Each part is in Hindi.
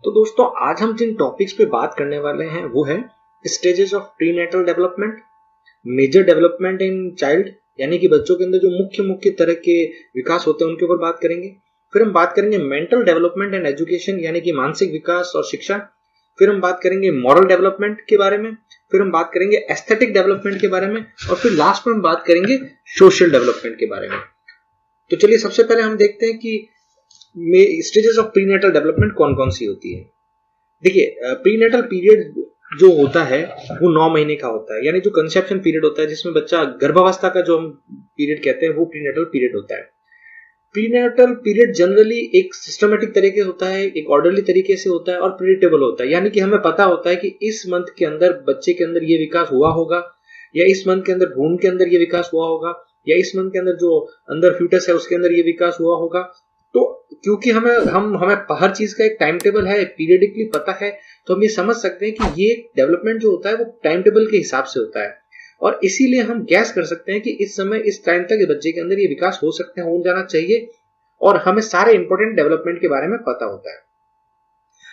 तो दोस्तों आज हम जिन टॉपिक्स पे बात करने वाले हैं वो है stages of prenatal development, major development in child यानी कि बच्चों के अंदर जो मुख्य मुख्य तरह के विकास होते हैं उनके ऊपर बात करेंगे। फिर हम बात करेंगे मेंटल डेवलपमेंट एंड एजुकेशन यानी कि मानसिक विकास और शिक्षा। फिर हम बात करेंगे मॉरल डेवलपमेंट के बारे में। फिर हम बात करेंगे एस्थेटिक डेवलपमेंट के बारे में और फिर लास्ट में हम बात करेंगे सोशल डेवलपमेंट के बारे में। तो चलिए सबसे पहले हम देखते हैं कि स्टेजेस ऑफ प्रीनेटल डेवलपमेंट कौन कौन सी होती है। देखिए प्रीनेटल पीरियड जो होता है वो 9 महीने का होता है, यानी जो कंसेप्शन पीरियड होता है जिसमें बच्चा गर्भावस्था का जो हम पीरियड कहते हैं वो प्रीनेटल पीरियड होता है। प्रीनेटल पीरियड जनरली एक सिस्टमेटिक तरीके से होता है, एक ऑर्डरली तरीके से होता है और प्रेडिक्टेबल होता है, यानी कि हमें पता होता है कि इस मंथ के अंदर बच्चे के अंदर ये विकास हुआ होगा या इस मंथ के अंदर भ्रूण के अंदर ये विकास हुआ होगा या इस मंथ के अंदर जो अंदर फ्यूटस है उसके अंदर ये विकास हुआ होगा। तो क्योंकि हमें हर चीज का एक टाइम टेबल है, पीरियडिकली पता है, तो हम ये समझ सकते हैं कि ये डेवलपमेंट जो होता है वो टाइम टेबल के हिसाब से होता है और इसीलिए हम गैस कर सकते हैं कि इस समय इस टाइम तक बच्चे के अंदर ये विकास हो सकते हैं, हो जाना चाहिए और हमें सारे इंपॉर्टेंट डेवलपमेंट के बारे में पता होता है।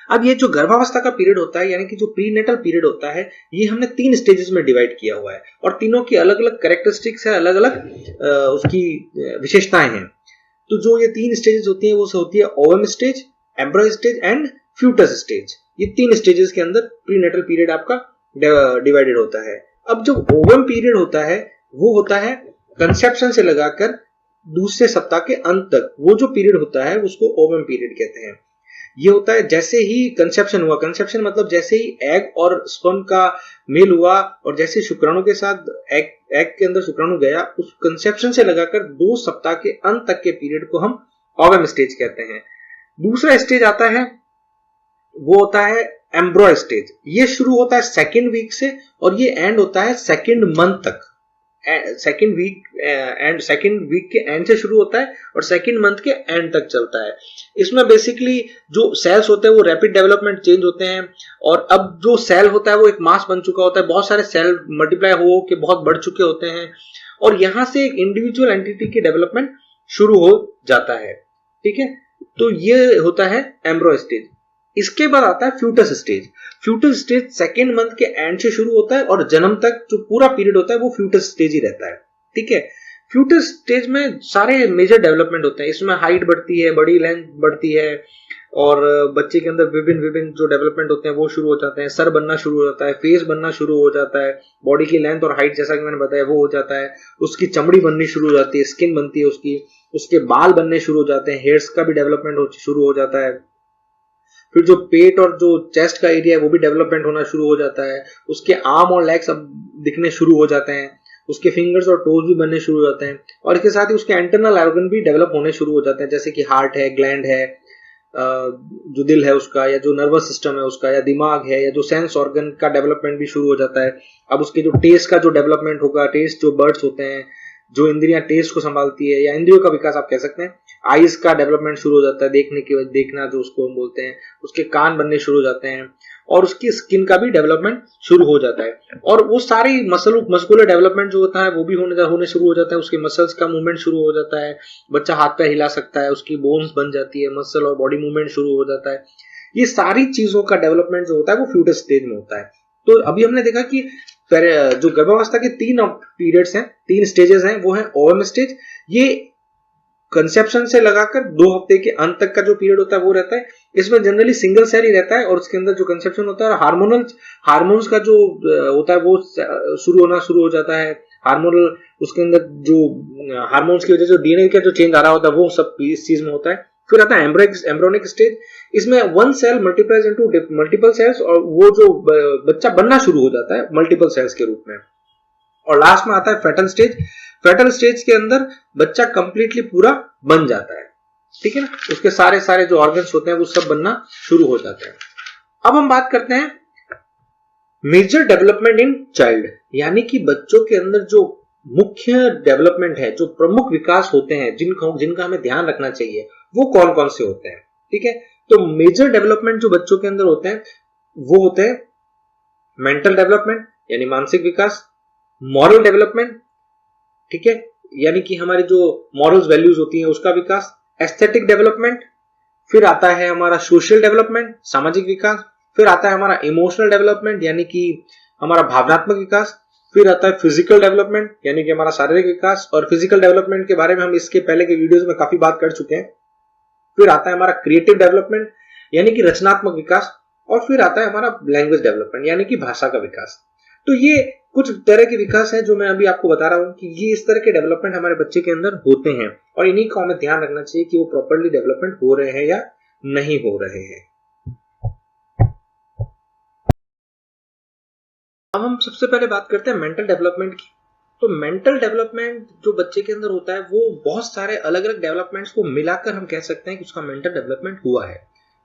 अब ये जो गर्भावस्था का पीरियड होता है यानी कि जो प्रीनेटल पीरियड होता है ये हमने 3 स्टेजेस में डिवाइड किया हुआ है और तीनों की अलग अलग कैरेक्टरिस्टिक्स है, अलग अलग उसकी विशेषताएं हैं। तो जो ये 3 स्टेजेस होती है वो होती है ovum stage, embryo stage and foetus stage. ये 3 स्टेजेस के अंदर प्रीनेटल पीरियड आपका डिवाइडेड होता है। अब जो ओवम पीरियड होता है वो होता है कंसेप्शन से लगाकर दूसरे सप्ताह के अंत तक, वो जो पीरियड होता है उसको ओवम पीरियड कहते हैं। ये होता है जैसे ही कंसेप्शन हुआ, कंसेप्शन मतलब जैसे ही एग और स्पर्म का मेल हुआ और जैसे शुक्राणु के साथ एग के अंदर शुक्राणु गया, उस कंसेप्शन से लगाकर 2 सप्ताह के अंत तक के पीरियड को हम ओवम स्टेज कहते हैं। दूसरा स्टेज आता है वो होता है एम्ब्रियो स्टेज। ये शुरू होता है 2nd वीक से और ये एंड होता है 2nd मंथ तक। 2nd वीक के एंड से शुरू होता है और 2nd मंथ के एंड तक चलता है। इसमें बेसिकली जो सेल्स होते हैं वो रैपिड डेवलपमेंट चेंज होते हैं और अब जो सेल होता है वो एक मास बन चुका होता है, बहुत सारे सेल मल्टीप्लाई हो के बहुत बढ़ चुके होते हैं और यहां से एक इंडिविजुअल एंटिटी की डेवलपमेंट शुरू हो जाता है। ठीक है, तो ये होता है एम्ब्रियो स्टेज। इसके बाद आता है foetus stage. Foetus stage 2nd month के एंड से शुरू होता है और जन्म तक जो पूरा पीरियड होता है वो फ्यूटस स्टेज ही रहता है। ठीक है, फ्यूटस स्टेज में सारे मेजर डेवलपमेंट होते हैं। इसमें हाइट बढ़ती है, बॉडी लेंथ बढ़ती है और बच्चे के अंदर विभिन्न विभिन्न जो डेवलपमेंट होते हैं वो शुरू हो जाते हैं। सर बनना शुरू हो जाता है, फेस बनना शुरू हो जाता है, बॉडी की लेंथ और हाइट जैसा कि मैंने बताया वो हो जाता है, उसकी चमड़ी बननी शुरू हो जाती है, स्किन बनती है उसकी, उसके बाल बनने शुरू हो जाते हैं, हेयर्स का भी डेवलपमेंट शुरू हो जाता है। फिर जो पेट और जो चेस्ट का एरिया है वो भी डेवलपमेंट होना शुरू हो जाता है, उसके आर्म और लेग्स अब दिखने शुरू हो जाते हैं, उसके फिंगर्स और टोज भी बनने शुरू हो जाते हैं और इसके साथ ही उसके इंटरनल ऑर्गन भी डेवलप होने शुरू हो जाते हैं, जैसे कि हार्ट है, ग्लैंड है, जो दिल है उसका, या जो नर्वस सिस्टम है उसका, या दिमाग है, या जो सेंस ऑर्गन का डेवलपमेंट भी शुरू हो जाता है। अब उसके जो टेस्ट का जो डेवलपमेंट होगा, टेस्ट जो बर्ड्स होते हैं, जो इंद्रियां टेस्ट को संभालती है या इंद्रियों का विकास आप कह सकते हैं, आईज का डेवलपमेंट शुरू हो जाता है, देखना जो उसको हम बोलते हैं, उसके कान बनने शुरू हो जाते हैं और उसकी स्किन का भी डेवलपमेंट शुरू हो जाता है और वो सारी मस्कुलर डेवलपमेंट जो होता है वो भी होने शुरू हो जाता है। उसके मसल्स का मूवमेंट शुरू हो जाता है, बच्चा हाथ पैर हिला सकता है, उसकी बोन्स बन जाती है, मसल और बॉडी मूवमेंट शुरू हो जाता है। ये सारी चीजों का डेवलपमेंट जो होता है वो फ्यूटस स्टेज में होता है। तो अभी हमने देखा कि जो गर्भावस्था के 3 पीरियड्स हैं, 3 स्टेजेस हैं, वो है ओवम स्टेज। ये कंसेप्शन से लगाकर 2 हफ्ते के अंत तक का जो पीरियड होता है वो रहता है। इसमें जनरली सिंगल सेल ही रहता है और उसके अंदर जो कंसेप्शन होता है हार्मोन्स का जो होता है वो शुरू हो जाता है। हार्मोनल उसके अंदर जो हार्मोन्स की वजह से जो डीएनए का जो चेंज आ रहा होता है वो सब इस चीज में होता है। फिर आता है एम्ब्रियोनिक स्टेज। इसमें 1 cell multiplies into multiple cells और वो जो बच्चा बनना शुरू हो जाता है मल्टीपल सेल्स के रूप में। और लास्ट में आता है फेटल स्टेज। फेटल स्टेज के अंदर बच्चा कंप्लीटली पूरा बन जाता है। ठीक है ना, उसके सारे जो ऑर्गन्स होते हैं वो सब बनना शुरू हो जाते हैं। अब हम बात करते हैं मेजर डेवलपमेंट इन चाइल्ड, यानी कि बच्चों के अंदर जो मुख्य डेवलपमेंट है, जो प्रमुख विकास होते हैं जिनका हमें ध्यान रखना चाहिए, वो कौन कौन से होते हैं। ठीक है, तो मेजर डेवलपमेंट जो बच्चों के अंदर होते हैं वो होते हैं मेंटल डेवलपमेंट यानी मानसिक विकास, मॉरल डेवलपमेंट, ठीक है, यानी कि हमारी जो मॉरल्स वैल्यूज होती हैं उसका विकास, एस्थेटिक डेवलपमेंट, फिर आता है हमारा सोशल डेवलपमेंट, सामाजिक विकास। फिर आता है हमारा इमोशनल डेवलपमेंट यानी कि हमारा भावनात्मक विकास। फिर आता है फिजिकल डेवलपमेंट यानी कि हमारा शारीरिक विकास, और फिजिकल डेवलपमेंट के बारे में हम इसके पहले के वीडियोस में काफी बात कर चुके हैं। फिर आता है हमारा क्रिएटिव डेवलपमेंट यानी कि रचनात्मक विकास, और फिर आता है हमारा लैंग्वेज डेवलपमेंट यानी कि भाषा का विकास। तो ये कुछ तरह के विकास हैं जो मैं अभी आपको बता रहा हूं कि ये इस तरह के डेवलपमेंट हमारे बच्चे के अंदर होते हैं, और इन्हीं का हमें ध्यान रखना चाहिए कि वो प्रॉपर्ली डेवलपमेंट हो रहे हैं या नहीं हो रहे हैं। अब हम सबसे पहले बात करते हैं मेंटल डेवलपमेंट की। तो मेंटल डेवलपमेंट जो बच्चे के अंदर होता है वो बहुत सारे अलग अलग डेवलपमेंट्स को मिलाकर हम कह सकते हैं कि उसका मेंटल डेवलपमेंट हुआ है।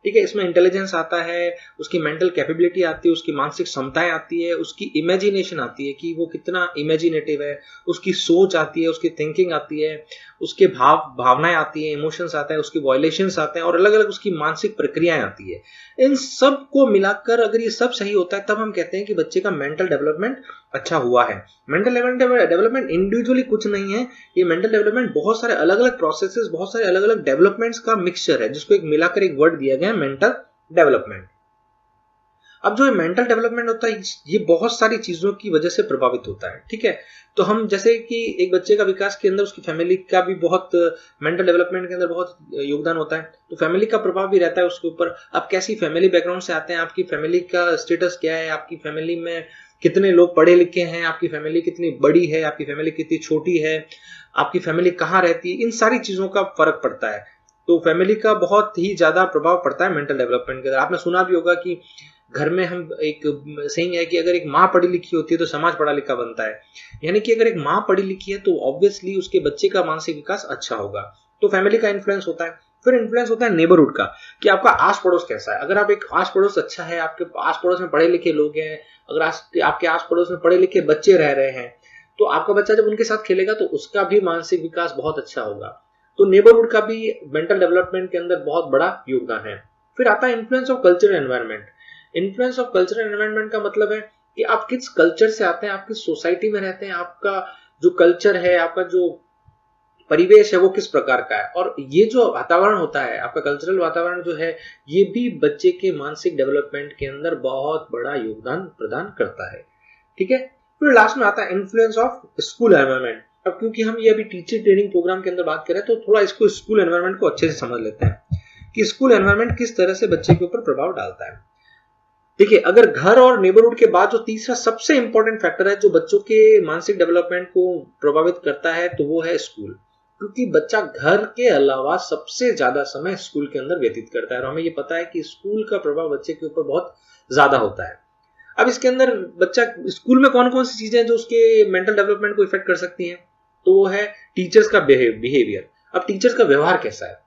ठीक है, इसमें इंटेलिजेंस आता है, उसकी मेंटल कैपेबिलिटी आती है, उसकी मानसिक क्षमताएं आती है, उसकी इमेजिनेशन आती है कि वो कितना इमेजिनेटिव है, उसकी सोच आती है, उसकी थिंकिंग आती है, उसके भावनाएं आती है, इमोशंस आते हैं, उसकी वायलेशंस आते हैं, और अलग अलग उसकी मानसिक प्रक्रियाएं आती है। इन सब को मिलाकर अगर ये सब सही होता है तब हम कहते हैं कि बच्चे का मेंटल डेवलपमेंट अच्छा हुआ है। मेंटल डेवलपमेंट इंडिविजुअली कुछ नहीं है, ये मेंटल डेवलपमेंट बहुत सारे अलग अलग प्रोसेसेस, बहुत सारे अलग अलग डेवलपमेंट्स का मिक्सचर है, जिसको एक मिलाकर एक वर्ड दिया गया है, मेंटल डेवलपमेंट। अब जो मेंटल डेवलपमेंट होता है ये बहुत सारी चीजों की वजह से प्रभावित होता है। ठीक है, तो हम जैसे कि एक बच्चे का विकास के अंदर उसकी फैमिली का भी बहुत, मेंटल डेवलपमेंट के अंदर बहुत योगदान होता है, तो फैमिली का प्रभाव भी रहता है उसके ऊपर। आप कैसी फैमिली बैकग्राउंड से आते हैं, आपकी फैमिली का स्टेटस क्या है, आपकी फैमिली में कितने लोग पढ़े लिखे हैं, आपकी फैमिली कितनी बड़ी है, आपकी फैमिली कितनी छोटी है, आपकी फैमिली कहाँ रहती है, इन सारी चीजों का फर्क पड़ता है। तो फैमिली का बहुत ही ज्यादा प्रभाव पड़ता है मेंटल डेवलपमेंट के अंदर। आपने सुना भी होगा कि घर में हम एक सेइंग है कि अगर एक माँ पढ़ी लिखी होती है तो समाज पढ़ा लिखा बनता है, यानी कि अगर एक माँ पढ़ी लिखी है तो ऑब्वियसली उसके बच्चे का मानसिक विकास अच्छा होगा। तो फैमिली का इन्फ्लुएंस होता है। फिर इन्फ्लुएंस होता है नेबरहुड का, कि आपका आस पड़ोस कैसा है। अगर आप एक आस पड़ोस अच्छा है, आपके आस पड़ोस में पढ़े लिखे लोग हैं, अगर आपके आस पड़ोस में पढ़े लिखे बच्चे रह रहे हैं, तो आपका बच्चा जब उनके साथ खेलेगा तो उसका भी मानसिक विकास बहुत अच्छा होगा। तो नेबरहुड का भी मेंटल डेवलपमेंट के अंदर बहुत बड़ा योगदान है। फिर आता है influence of cultural environment. Influence of cultural environment का मतलब है कि आप किस कल्चर से आते हैं, आप किस सोसाइटी में रहते हैं, आपका जो कल्चर है, आपका जो परिवेश है वो किस प्रकार का है, और ये जो वातावरण होता है, आपका कल्चरल वातावरण जो है, ये भी बच्चे के मानसिक डेवलपमेंट के अंदर बहुत बड़ा योगदान प्रदान करता है। ठीक है, फिर लास्ट में आता है इन्फ्लुएंस ऑफ स्कूल एनवायरनमेंट। अब क्योंकि हम ये अभी टीचर ट्रेनिंग प्रोग्राम के अंदर बात करें तो थोड़ा इसको स्कूल एनवायरनमेंट को अच्छे से समझ लेते हैं कि स्कूल एनवायरनमेंट किस तरह से बच्चे के ऊपर प्रभाव डालता है। देखिए, अगर घर और नेबरहुड के बाद जो तीसरा सबसे इंपॉर्टेंट फैक्टर है जो बच्चों के मानसिक डेवलपमेंट को प्रभावित करता है, तो वो है स्कूल। क्योंकि बच्चा घर के अलावा सबसे ज्यादा समय स्कूल के अंदर व्यतीत करता है, और हमें ये पता है कि स्कूल का प्रभाव बच्चे के ऊपर बहुत ज्यादा होता है। अब इसके अंदर बच्चा स्कूल में कौन कौन सी चीजें हैं जो उसके मेंटल डेवलपमेंट को इफेक्ट कर सकती हैं, तो वो है टीचर्स का बिहेवियर। अब टीचर्स का व्यवहार कैसा है,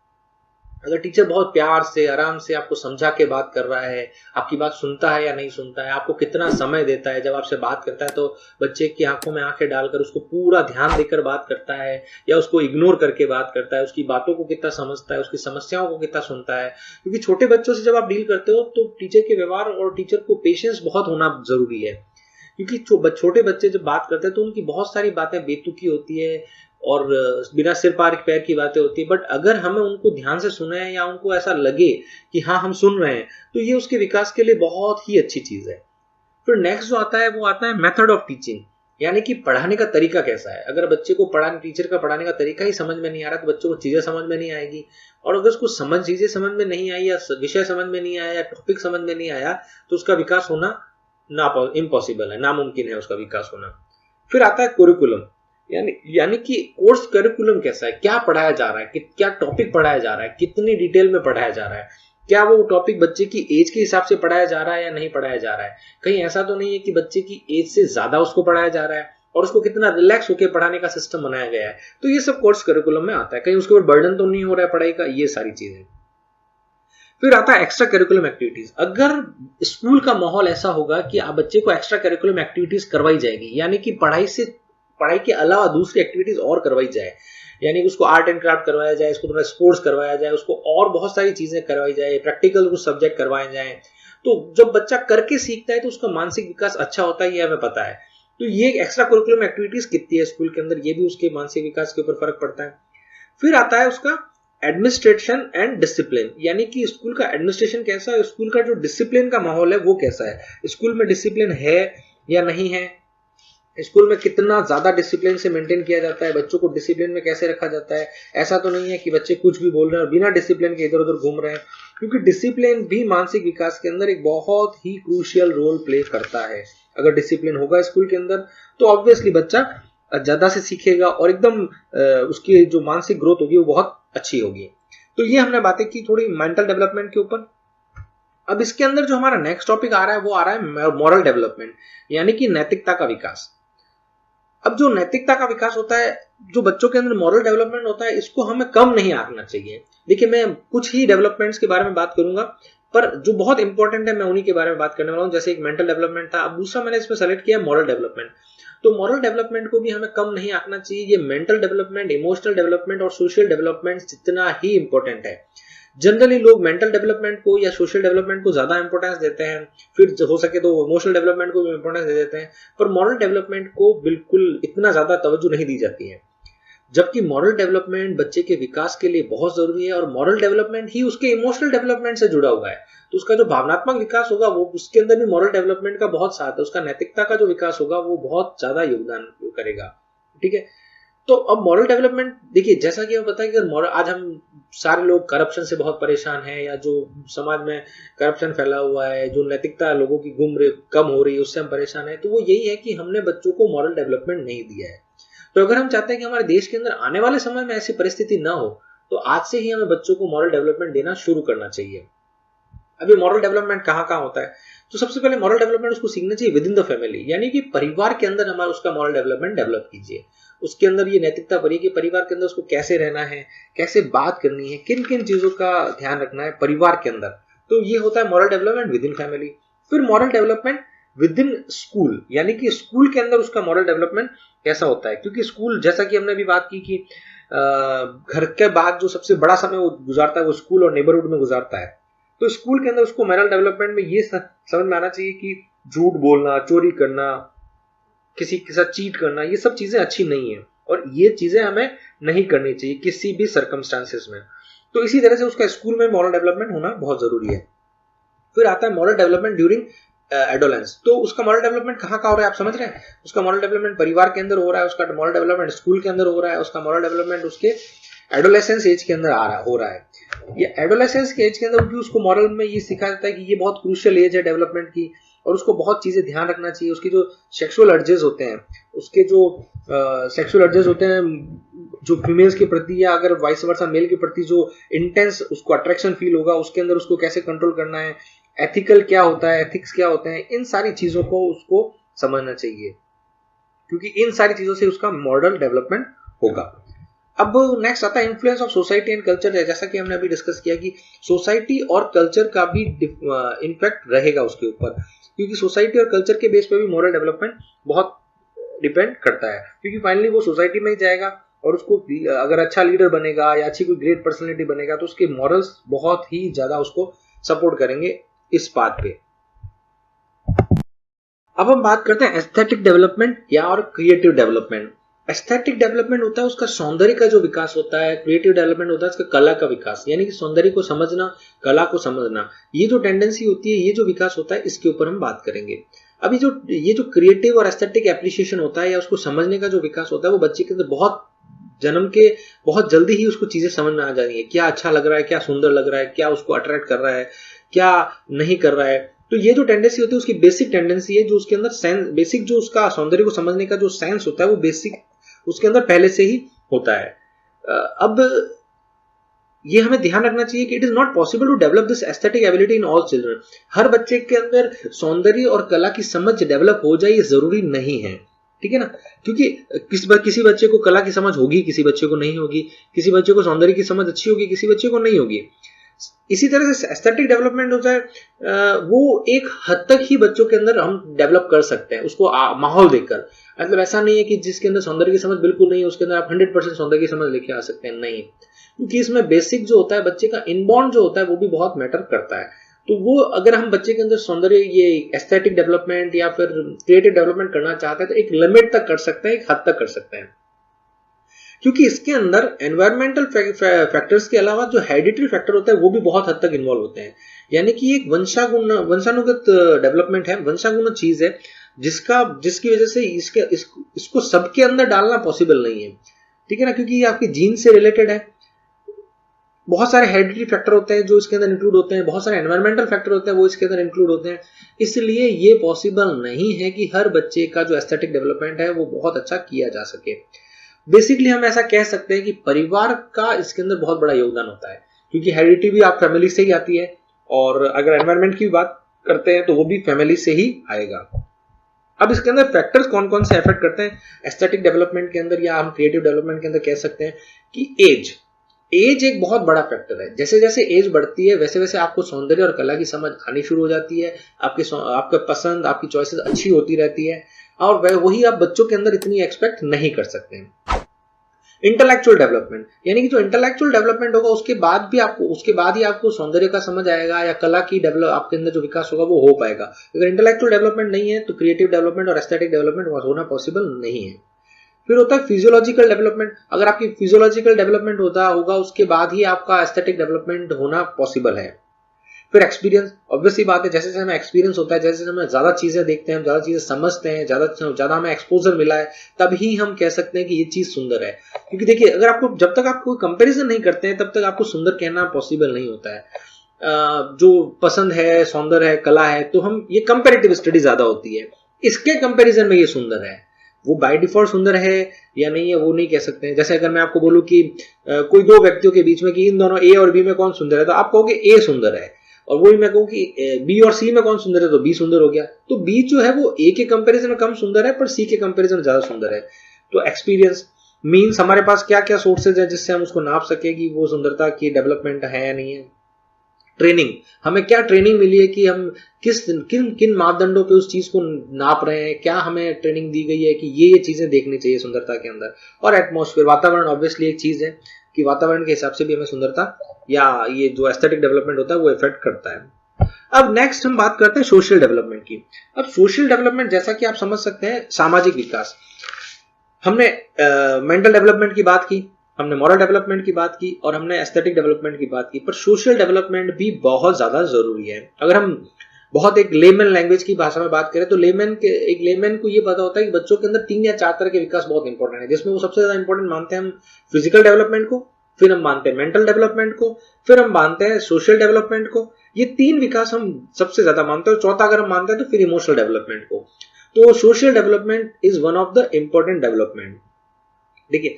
अगर टीचर बहुत प्यार से आराम से आपको समझा के बात कर रहा है, आपकी बात सुनता है या नहीं सुनता है, आपको कितना समय देता है, जब आपसे बात करता है तो बच्चे की आंखों में आंखें डालकर उसको पूरा ध्यान देकर बात करता है या उसको इग्नोर करके बात करता है, उसकी बातों को कितना समझता है, उसकी समस्याओं को कितना सुनता है। क्योंकि छोटे बच्चों से जब आप डील करते हो तो टीचर के व्यवहार और टीचर को पेशेंस बहुत होना जरूरी है। क्योंकि छोटे बच्चे जब बात करते हैं तो उनकी बहुत सारी बातें बेतुकी होती है और बिना सिर पार पैर की बातें होती है, बट अगर हमें उनको ध्यान से सुने या उनको ऐसा लगे कि हाँ हम सुन रहे हैं, तो ये उसके विकास के लिए बहुत ही अच्छी चीज है। फिर नेक्स्ट जो आता है वो आता है मेथड ऑफ टीचिंग, यानी कि पढ़ाने का तरीका कैसा है। अगर बच्चे को टीचर का पढ़ाने का तरीका ही समझ में नहीं आ रहा तो बच्चों को चीजें समझ में नहीं आएगी, और अगर उसको चीजें समझ में नहीं आई या विषय समझ में नहीं आया या टॉपिक समझ में नहीं आया तो उसका विकास होना इम्पॉसिबल है, नामुमकिन है उसका विकास होना। फिर आता है करिकुलम, यानी कि कोर्स करिकुलम कैसा है, क्या पढ़ाया जा रहा है, क्या टॉपिक पढ़ाया जा रहा है, कितनी डिटेल में पढ़ाया जा रहा है, क्या वो टॉपिक बच्चे की एज के हिसाब से पढ़ाया जा रहा है या नहीं पढ़ाया जा रहा है। कहीं ऐसा तो नहीं है कि बच्चे की एज से ज्यादा उसको पढ़ाया जा रहा है और उसको कितना रिलैक्स होकर पढ़ाने का सिस्टम बनाया गया है, तो ये सब कोर्स करिकुलम में आता है। कहीं उसके ऊपर बर्डन तो नहीं हो रहा है पढ़ाई का, ये सारी चीजें। फिर आता है एक्स्ट्रा करिकुलम एक्टिविटीज। अगर स्कूल का माहौल ऐसा होगा कि आप बच्चे को एक्स्ट्रा करिकुलम एक्टिविटीज करवाई जाएगी, यानी कि पढ़ाई के अलावा दूसरी एक्टिविटीज और करवाई जाए, यानी कि उसको आर्ट एंड क्राफ्ट करवाया जाए, उसको थोड़ा स्पोर्ट्स करवाया जाए, उसको और बहुत सारी चीजें करवाई जाए, प्रैक्टिकल कुछ सब्जेक्ट करवाए जाए, तो जब बच्चा करके सीखता है तो उसका मानसिक विकास अच्छा होता है, ये हमें पता है। तो ये एक्स्ट्रा करिकुलम एक्टिविटीज कितनी है स्कूल के अंदर, ये भी उसके मानसिक विकास के ऊपर फर्क पड़ता है। फिर आता है उसका एडमिनिस्ट्रेशन एंड डिसिप्लिन, यानी कि स्कूल का एडमिनिस्ट्रेशन कैसा है, स्कूल का जो डिसिप्लिन का माहौल है वो कैसा है, स्कूल में डिसिप्लिन है या नहीं है, स्कूल में कितना ज्यादा डिसिप्लिन से मेंटेन किया जाता है, बच्चों को डिसिप्लिन में कैसे रखा जाता है। ऐसा तो नहीं है कि बच्चे कुछ भी बोल रहे हैं और बिना डिसिप्लिन के इधर उधर घूम रहे हैं, क्योंकि डिसिप्लिन भी मानसिक विकास के अंदर एक बहुत ही क्रूशियल रोल प्ले करता है। अगर डिसिप्लिन होगा स्कूल के अंदर तो ऑब्वियसली बच्चा ज्यादा से सीखेगा और एकदम उसकी जो मानसिक ग्रोथ होगी वो बहुत अच्छी होगी। तो ये हमने बातें की थोड़ी मेंटल डेवलपमेंट के ऊपर। अब इसके अंदर जो हमारा नेक्स्ट टॉपिक आ रहा है वो आ रहा है मॉरल डेवलपमेंट, यानी कि नैतिकता का विकास। अब जो नैतिकता का विकास होता है, जो बच्चों के अंदर मॉरल डेवलपमेंट होता है, इसको हमें कम नहीं आंकना चाहिए। देखिए, मैं कुछ ही डेवलपमेंट्स के बारे में बात करूंगा, पर जो बहुत इंपॉर्टेंट है मैं उन्हीं के बारे में बात करने वाला हूं। जैसे एक मेंटल डेवलपमेंट था, अब दूसरा मैंने इसमें सेलेक्ट किया मॉरल डेवलपमेंट। तो मॉरल डेवलपमेंट को भी हमें कम नहीं आंकना चाहिए। ये मेंटल डेवलपमेंट, इमोशनल डेवलपमेंट और सोशल डेवलपमेंट जितना ही इंपॉर्टेंट है। जनरली लोग मेंटल डेवलपमेंट को या सोशल डेवलपमेंट को ज्यादा इंपॉर्टेंस देते हैं, फिर हो सके तो इमोशनल डेवलपमेंट को भी इंपॉर्टेंस दे देते हैं, पर मॉरल डेवलपमेंट को बिल्कुल इतना ज्यादा तवज्जो नहीं दी जाती है। जबकि मॉरल डेवलपमेंट बच्चे के विकास के लिए बहुत जरूरी है और मॉरल डेवलपमेंट ही उसके इमोशनल डेवलपमेंट से जुड़ा हुआ है। तो उसका जो भावनात्मक विकास होगा वो उसके अंदर भी मॉरल डेवलपमेंट का बहुत साथ है। उसका नैतिकता का जो विकास होगा वो बहुत ज्यादा योगदान करेगा। ठीक है, तो अब मॉरल डेवलपमेंट देखिए, जैसा कि हमें पता है कि आज हम सारे लोग करप्शन से बहुत परेशान हैं, या जो समाज में करप्शन फैला हुआ है, जो नैतिकता लोगों की कम हो रही है, उससे हम परेशान हैं। तो वो यही है कि हमने बच्चों को मॉरल डेवलपमेंट नहीं दिया है। तो अगर हम चाहते हैं कि हमारे देश के अंदर आने वाले समय में ऐसी परिस्थिति ना हो, तो आज से ही हमें बच्चों को मॉरल डेवलपमेंट देना शुरू करना चाहिए। अभी मॉरल डेवलपमेंट कहाँ कहाँ होता है, तो सबसे पहले मॉरल डेवलपमेंट उसको सीखना चाहिए विद इन द फैमिली, यानी कि परिवार के अंदर हमारा उसका मॉरल डेवलपमेंट डेवलप कीजिए। उसके अंदर ये नैतिकता पड़ी कि परिवार के अंदर उसको कैसे रहना है, कैसे बात करनी है, किन किन चीजों का ध्यान रखना है परिवार के अंदर। तो ये होता है मॉरल डेवलपमेंट विद इन फैमिली। फिर मॉरल डेवलपमेंट विद इन स्कूल, यानी कि स्कूल के अंदर उसका मॉरल डेवलपमेंट कैसा होता है, क्योंकि स्कूल, जैसा कि हमने अभी बात की कि घर के बाद जो सबसे बड़ा समय वो गुजारता है वो स्कूल और नेबरहुड में गुजारता है। तो स्कूल के अंदर उसको मॉरल डेवलपमेंट में ये समझ में आना चाहिए कि झूठ बोलना, चोरी करना, किसी के साथ चीट करना, ये सब चीजें अच्छी नहीं है और ये चीजें हमें नहीं करनी चाहिए किसी भी सर्कमस्टांसेस में। तो इसी तरह से उसका स्कूल में मॉरल डेवलपमेंट होना बहुत जरूरी है। फिर आता है मॉरल डेवलपमेंट ड्यूरिंग एडोलेंस। तो उसका मॉरल डेवलपमेंट कहाँ हो रहा है, आप समझ रहे हैं? उसका मॉरल डेवलपमेंट परिवार के अंदर हो रहा है, उसका मॉरल डेवलपमेंट स्कूल के अंदर हो रहा है, उसका मॉरल डेवलपमेंट उसके एडोलेसेंस एज के अंदर हो रहा है। ये एडोलेसेंस के एज के अंदर भी उसको मॉरल में ये सिखाया जाता है कि ये बहुत क्रूशियल एज है डेवलपमेंट की और उसको बहुत चीजें ध्यान रखना चाहिए। उसकी जो सेक्सुअल अर्जेस होते हैं, उसके जो सेक्सुअल अर्जेस होते हैं जो फीमेल्स के प्रति या अगर वाइस वर्सा मेल के प्रति जो इंटेंस उसको अट्रैक्शन फील होगा, उसके अंदर उसको कैसे कंट्रोल करना है, एथिकल क्या होता है, एथिक्स क्या होते हैं, इन सारी चीजों को उसको समझना चाहिए, क्योंकि इन सारी चीजों से उसका मॉरल डेवलपमेंट होगा। अब नेक्स्ट आता है influence of society and culture. जैसा कि हमने अभी डिस्कस किया कि सोसाइटी और कल्चर का भी इम्पैक्ट रहेगा उसके ऊपर, क्योंकि सोसाइटी और कल्चर के बेस पे भी मॉरल डेवलपमेंट बहुत डिपेंड करता है, क्योंकि फाइनली वो सोसाइटी में ही जाएगा और उसको अगर अच्छा लीडर बनेगा या अच्छी कोई ग्रेट पर्सनैलिटी बनेगा तो उसके मॉरल्स बहुत ही ज्यादा उसको सपोर्ट करेंगे इस बात पे। अब हम बात करते हैं एस्थेटिक डेवलपमेंट या और क्रिएटिव डेवलपमेंट। एस्थेटिक डेवलपमेंट होता है उसका सौंदर्य का जो विकास होता है, क्रिएटिव डेवलपमेंट होता है उसका कला का विकास, यानी कि सौंदर्य को समझना, कला को समझना, ये जो टेंडेंसी होती है, ये जो विकास होता है, इसके ऊपर हम बात करेंगे। अभी ये जो क्रिएटिव और एस्थेटिक एप्रिसिएशन होता है या उसको समझने का जो विकास होता है, वो बच्चे के अंदर बहुत जन्म के बहुत जल्दी ही उसको चीजें समझ में आ जाती है, क्या अच्छा लग रहा है, क्या सुंदर लग रहा है, क्या उसको अट्रैक्ट कर रहा है, क्या नहीं कर रहा है। तो ये जो टेंडेंसी होती है उसकी बेसिक टेंडेंसी है, जो उसके अंदर सेंस, बेसिक जो उसका सौंदर्य को समझने का जो सेंस होता है वो बेसिक उसके अंदर पहले से ही होता है। अब ये हमें ध्यान रखना चाहिए कि it is not possible to develop this aesthetic ability in all children. हर बच्चे के अंदर सौंदर्य और कला की समझ डेवलप हो जाए ये जरूरी नहीं है, ठीक है ना, क्योंकि किसी बच्चे को कला की समझ होगी, किसी बच्चे को नहीं होगी, किसी बच्चे को सौंदर्य की समझ अच्छी होगी, किसी बच्चे को नहीं होगी। इसी तरह से एस्थेटिक डेवलपमेंट होता है वो एक हद तक ही बच्चों के अंदर हम डेवलप कर सकते हैं उसको माहौल देकर। मतलब ऐसा नहीं है कि जिसके अंदर सौंदर्य की समझ बिल्कुल नहीं है उसके अंदर आप 100% सौंदर्य की समझ लेके आ सकते हैं, नहीं, क्योंकि इसमें बेसिक जो होता है बच्चे का इनबॉर्न जो होता है वो भी बहुत मैटर करता है। तो वो अगर हम बच्चे के अंदर सौंदर्य, ये एस्थेटिक डेवलपमेंट या फिर क्रिएटिव डेवलपमेंट करना चाहते हैं तो एक लिमिट तक कर सकते हैं, एक हद तक कर सकते हैं, क्योंकि इसके अंदर एनवायरमेंटल फैक्टर्स के अलावा जो हेरिडिटरी फैक्टर होता है वो भी बहुत हद तक इन्वॉल्व होते हैं। यानी कि एक वंशानुगत डेवलपमेंट है, वंशानुगत चीज है जिसकी वजह से इसको सबके अंदर डालना पॉसिबल नहीं है, ठीक है ना, क्योंकि ये आपके जीन से रिलेटेड है। बहुत सारे हेरिडिटरी फैक्टर होते हैं जो इसके अंदर इंक्लूड होते हैं, बहुत सारे एनवायरमेंटल फैक्टर होते हैं वो इसके अंदर इंक्लूड होते हैं। इसलिए ये पॉसिबल नहीं है कि हर बच्चे का जो एस्थेटिक डेवलपमेंट है वो बहुत अच्छा किया जा सके। बेसिकली हम ऐसा कह सकते हैं कि परिवार का इसके अंदर बहुत बड़ा योगदान होता है, क्योंकि हेरिडिटी भी आप फैमिली से ही आती है, और अगर एनवायरमेंट की बात करते हैं तो वो भी फैमिली से ही आएगा। अब इसके अंदर फैक्टर्स कौन कौन से इफेक्ट करते हैं एस्थेटिक डेवलपमेंट के अंदर, या हम क्रिएटिव डेवलपमेंट के अंदर कह सकते हैं कि एज एक बहुत बड़ा फैक्टर है। जैसे जैसे एज बढ़ती है वैसे वैसे आपको सौंदर्य और कला की समझ आनी शुरू हो जाती है, आपके पसंद, आपकी चॉइसेस अच्छी होती रहती है, और वही आप बच्चों के अंदर इतनी एक्सपेक्ट नहीं कर सकते हैं। इंटेलेक्चुअल डेवलपमेंट, यानी कि जो इंटेलेक्चुअल डेवलपमेंट होगा उसके बाद ही आपको सौंदर्य का समझ आएगा, या कला की आपके अंदर जो विकास होगा वो हो पाएगा। अगर इंटेलेक्चुअल डेवलपमेंट नहीं है तो क्रिएटिव डेवलपमेंट और एस्थेटिक डेवलपमेंट होना पॉसिबल नहीं है। फिर होता है फिजियोलॉजिकल डेवलपमेंट। अगर आपकी फिजियोलॉजिकल डेवलपमेंट होगा उसके बाद ही आपका एस्थेटिक डेवलपमेंट होना पॉसिबल है। फिर एक्सपीरियंस, ऑब्वियसली बात है, जैसे जैसे हमें एक्सपीरियंस होता है, जैसे जैसे हमें ज्यादा चीजें देखते हैं, हम ज्यादा चीजें समझते हैं, ज्यादा हमें एक्सपोजर मिला है, तभी हम कह सकते हैं कि ये चीज सुंदर है। क्योंकि देखिए, जब तक आप कोई कंपैरिजन नहीं करते हैं तब तक आपको सुंदर कहना पॉसिबल नहीं होता है। जो पसंद है, सौंदर्य है, कला है, तो हम ये कंपैरेटिव स्टडी ज्यादा होती है, इसके कंपैरिजन में ये सुंदर है। वो बाय डिफॉल्ट सुंदर है या नहीं है वो नहीं कह सकते हैं। जैसे अगर मैं आपको बोलूं कि कोई दो व्यक्तियों के बीच में कि इन दोनों ए और बी में कौन सुंदर है, तो आप कहोगे ए सुंदर है, और वही मैं कहूं कि बी और सी में कौन सुंदर है, तो बी सुंदर हो गया। तो बी जो है वो ए के कंपैरिजन में कम सुंदर है, पर सी के कंपैरिजन में ज्यादा सुंदर है। तो एक्सपीरियंस मीन्स हमारे पास क्या क्या सोर्सेज है जिससे हम उसको नाप सके कि वो सुंदरता की डेवलपमेंट है या नहीं है। ट्रेनिंग, हमें क्या ट्रेनिंग मिली है कि हम किन मापदंडों पे उस चीज को नाप रहे हैं, क्या हमें ट्रेनिंग दी गई है कि ये चीजें देखनी चाहिए सुंदरता के अंदर। और एटमॉस्फेयर, वातावरण ऑब्वियसली एक चीज है कि वातावरण के हिसाब से भी हमें सुंदरता या ये जो एस्थेटिक डेवलपमेंट होता है वो इफेक्ट करता है। अब नेक्स्ट हम बात करते हैं सोशल डेवलपमेंट की। अब सोशल डेवलपमेंट जैसा कि आप समझ सकते हैं, सामाजिक विकास। हमने मेंटल डेवलपमेंट की बात की, हमने मॉरल डेवलपमेंट की बात की, और हमने एस्थेटिक डेवलपमेंट की बात की, पर सोशल डेवलपमेंट भी बहुत ज्यादा जरूरी है। अगर हम बहुत एक लेमन लैंग्वेज की भाषा में बात करें तो एक लेमन को ये पता होता है कि बच्चों के अंदर 3 या 4 तरह के विकास बहुत इंपॉर्टेंट है, जिसमें वो सबसे ज्यादा इंपॉर्टेंट मानते हैं हम फिजिकल डेवलपमेंट को, फिर हम मानते हैं मेंटल डेवलपमेंट को, फिर हम मानते हैं सोशल डेवलपमेंट को। ये 3 विकास हम सबसे ज्यादा मानते हैं, और चौथा अगर हम मानते हैं तो फिर इमोशनल डेवलपमेंट को। तो social development is one of the important development. देखिए,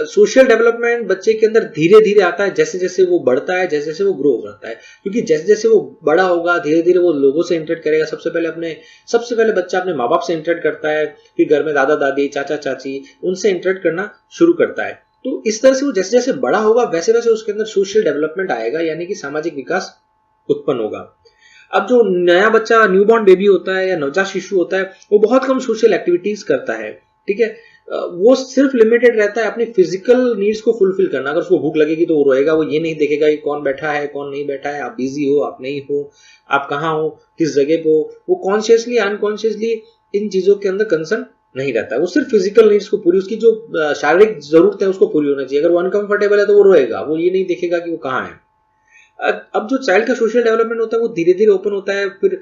सोशल डेवलपमेंट बच्चे के अंदर धीरे धीरे आता है, जैसे जैसे वो बढ़ता है, जैसे जैसे वो ग्रो करता है। क्योंकि जैसे जैसे वो बड़ा होगा धीरे धीरे वो लोगों से इंटरेक्ट करेगा। सबसे पहले बच्चा अपने माँ बाप से इंटरेक्ट करता है, फिर घर में दादा दादी, चाचा चाची, उनसे इंटरेक्ट करना शुरू करता है। तो इस तरह से वो जैसे जैसे बड़ा होगा वैसे वैसे उसके अंदर सोशल डेवलपमेंट आएगा, यानी कि सामाजिक विकास उत्पन्न होगा। अब जो नया बच्चा, न्यूबॉर्न बेबी होता है या नवजात शिशु होता है, वो बहुत कम सोशल एक्टिविटीज करता है, ठीक है। वो सिर्फ लिमिटेड रहता है अपनी फिजिकल नीड्स को फुलफिल करना। अगर उसको भूख लगेगी तो वो रोएगा, वो ये नहीं देखेगा कि कौन बैठा है कौन नहीं बैठा है, आप बिजी हो आप नहीं हो, आप कहाँ हो, किस जगह पे हो। वो कॉन्शियसली अनकॉन्शियसली इन चीजों के अंदर कंसर्न नहीं रहता है। वो सिर्फ फिजिकल नीड्स को पूरी, उसकी जो शारीरिक जरूरत है उसको पूरी होना चाहिए। अगर वो अनकंफर्टेबल है तो वो रोएगा, वो ये नहीं देखेगा कि वो कहाँ है। अब जो चाइल्ड का सोशल डेवलपमेंट होता है वो धीरे धीरे ओपन होता है। फिर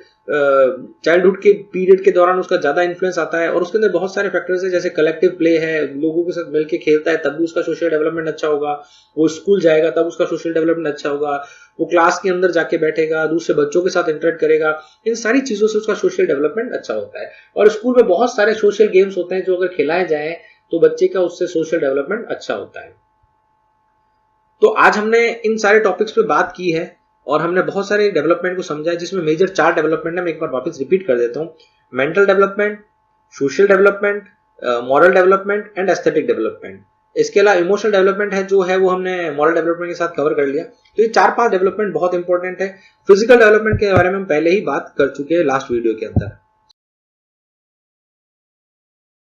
चाइल्डहुड के पीरियड के दौरान उसका ज्यादा इन्फ्लुएंस आता है, और उसके अंदर बहुत सारे फैक्टर्स है, जैसे कलेक्टिव प्ले है, लोगों के साथ मिलकर खेलता है, तब भी उसका सोशल डेवलपमेंट अच्छा होगा। वो स्कूल जाएगा तब उसका सोशल डेवलपमेंट अच्छा होगा। वो क्लास के अंदर जाके बैठेगा, दूसरे बच्चों के साथ इंटरेक्ट करेगा, इन सारी चीजों से उसका सोशल डेवलपमेंट अच्छा होता है। और स्कूल में बहुत सारे सोशल गेम्स होते हैं जो अगर खिलाए जाए तो बच्चे का उससे सोशल डेवलपमेंट अच्छा होता है। तो आज हमने इन सारे टॉपिक्स पे बात की है, और हमने बहुत सारे डेवलपमेंट को समझा है, जिसमें मेजर 4 डेवलपमेंट है। मैं एक बार वापस रिपीट कर देता हूं। Mental development, social development, moral development and aesthetic development. इसके अलावा इमोशनल डेवलपमेंट है जो है वो हमने मॉरल डेवलपमेंट के साथ कवर कर लिया। तो ये 4-5 डेवलपमेंट बहुत इंपॉर्टेंट है। फिजिकल डेवलपमेंट के बारे में हम पहले ही बात कर चुके हैं लास्ट वीडियो के अंदर।